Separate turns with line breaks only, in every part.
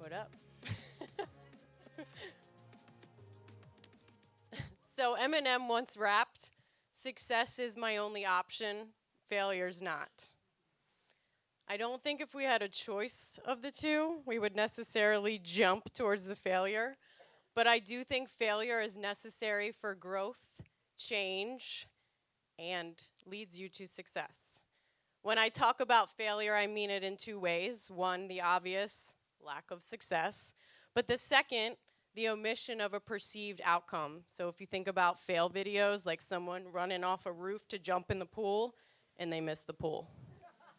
What up? So Eminem once rapped, "Success is my only option, failure's not." I don't think if we had a choice of the two, we would necessarily jump towards the failure, but I do think failure is necessary for growth, change, and leads you to success. When I talk about failure, I mean it in two ways. One, the obvious lack of success, but the second, the omission of a perceived outcome. So if you think about fail videos, like someone running off a roof to jump in the pool and they miss the pool.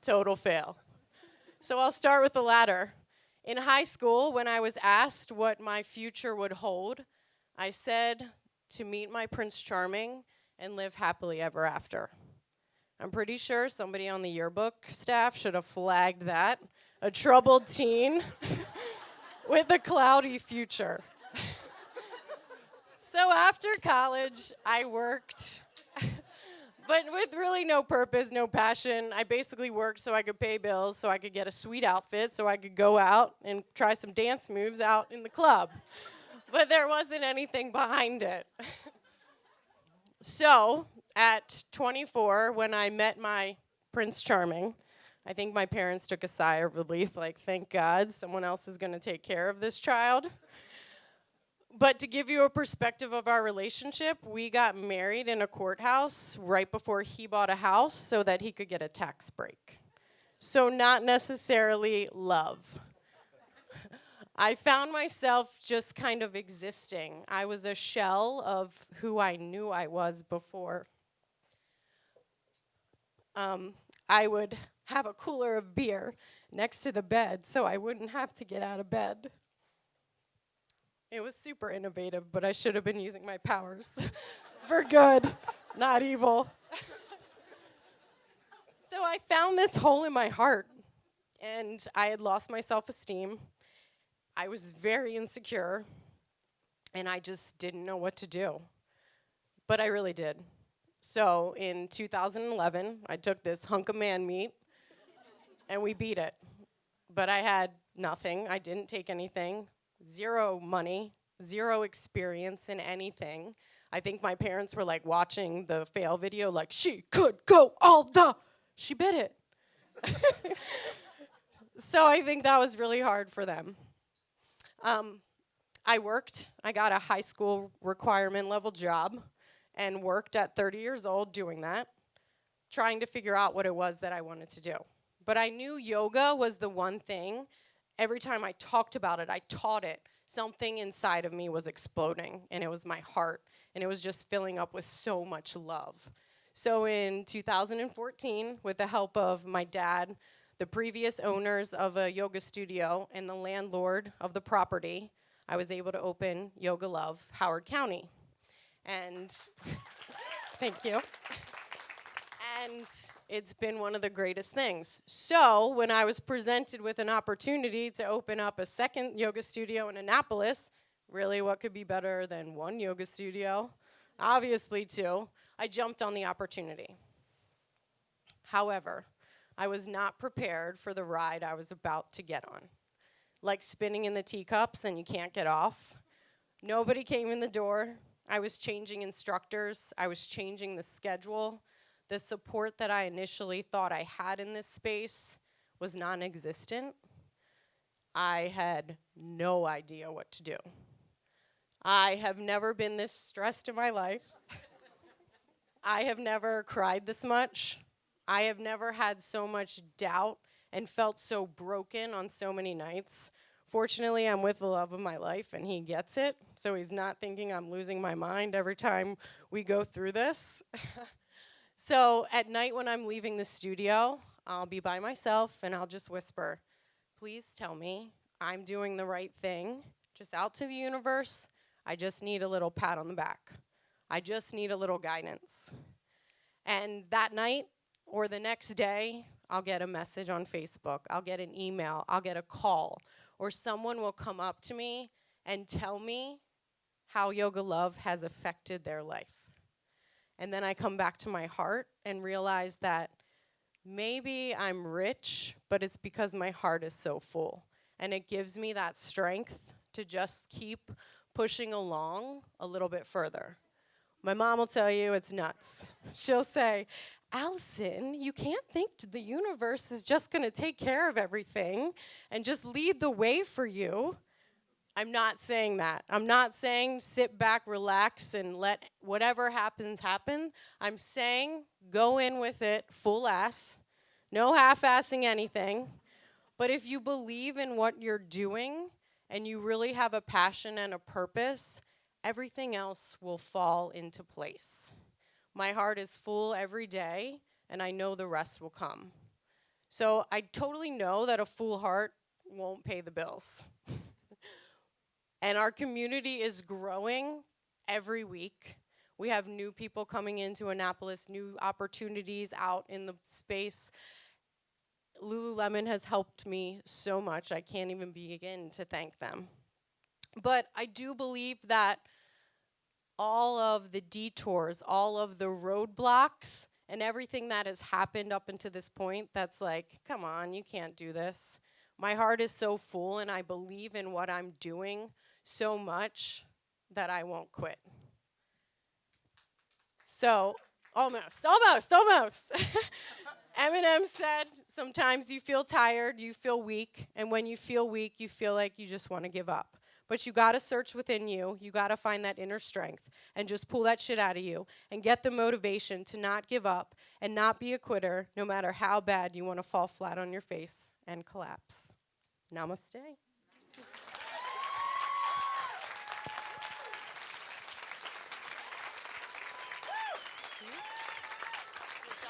Total fail. So I'll start with the latter. In high school, when I was asked what my future would hold, I said to meet my Prince Charming and live happily ever after. I'm pretty sure somebody on the yearbook staff should have flagged that. A troubled teen with a cloudy future. So after college, I worked, but with really no purpose, no passion. I basically worked so I could pay bills, so I could get a sweet outfit, so I could go out and try some dance moves out in the club. But there wasn't anything behind it. So, at 24, when I met my Prince Charming, I think my parents took a sigh of relief, like, thank God, someone else is going to take care of this child. But to give you a perspective of our relationship, we got married in a courthouse right before he bought a house so that he could get a tax break. So, not necessarily love. I found myself just kind of existing. I was a shell of who I knew I was before. I would have a cooler of beer next to the bed so I wouldn't have to get out of bed. It was super innovative, but I should have been using my powers for good, not evil. So I found this hole in my heart, and I had lost my self esteem. I was very insecure, and I just didn't know what to do. But I really did. So in 2011, I took this hunk of man meat, and we beat it. But I had nothing. I didn't take anything, zero money, zero experience in anything. I think my parents were like watching the fail video, like, she could go all the. She bit it. So I think that was really hard for them. I worked. I got a high school requirement level job and worked at 30 years old doing that, trying to figure out what it was that I wanted to do. But I knew yoga was the one thing. Every time I talked about it, I taught it. Something inside of me was exploding, and it was my heart, and it was just filling up with so much love. So in 2014, with the help of my dad, the previous owners of a yoga studio, and the landlord of the property, I was able to open Yoga Love Howard County. And thank you. And it's been one of the greatest things. So when I was presented with an opportunity to open up a second yoga studio in Annapolis, really what could be better than one yoga studio? Obviously two. I jumped on the opportunity. However, I was not prepared for the ride I was about to get on. Like spinning in the teacups and you can't get off. Nobody came in the door. I was changing instructors. I was changing the schedule. The support that I initially thought I had in this space was non-existent. I had no idea what to do. I have never been this stressed in my life. I have never cried this much. I have never had so much doubt and felt so broken on so many nights. Fortunately, I'm with the love of my life, and he gets it, so he's not thinking I'm losing my mind every time we go through this. So at night when I'm leaving the studio, I'll be by myself, and I'll just whisper, please tell me I'm doing the right thing, just out to the universe. I just need a little pat on the back. I just need a little guidance. And that night or the next day, I'll get a message on Facebook. I'll get an email. I'll get a call. Or someone will come up to me and tell me how Yoga Love has affected their life. And then I come back to my heart and realize that maybe I'm rich, but it's because my heart is so full. and it gives me that strength to just keep pushing along a little bit further. My mom will tell you it's nuts. She'll say, Allison, you can't think the universe is just going to take care of everything and just lead the way for you. I'm not saying that. I'm not saying sit back, relax, and let whatever happens happen. I'm saying go in with it full ass, no half-assing anything. But if you believe in what you're doing and you really have a passion and a purpose, everything else will fall into place. My heart is full every day, and I know the rest will come. So I totally know that a full heart won't pay the bills. And our community is growing every week. We have new people coming into Annapolis, new opportunities out in the space. Lululemon has helped me so much. I can't even begin to thank them. But I do believe that all of the detours, all of the roadblocks, and everything that has happened up until this point that's like, come on, you can't do this. My heart is so full, and I believe in what I'm doing so much that I won't quit. So, almost. Eminem said, sometimes you feel tired, you feel weak, and when you feel weak, you feel like you just want to give up. But you got to search within you. You got to find that inner strength and just pull that shit out of you and get the motivation to not give up and not be a quitter no matter how bad you want to fall flat on your face and collapse. Namaste.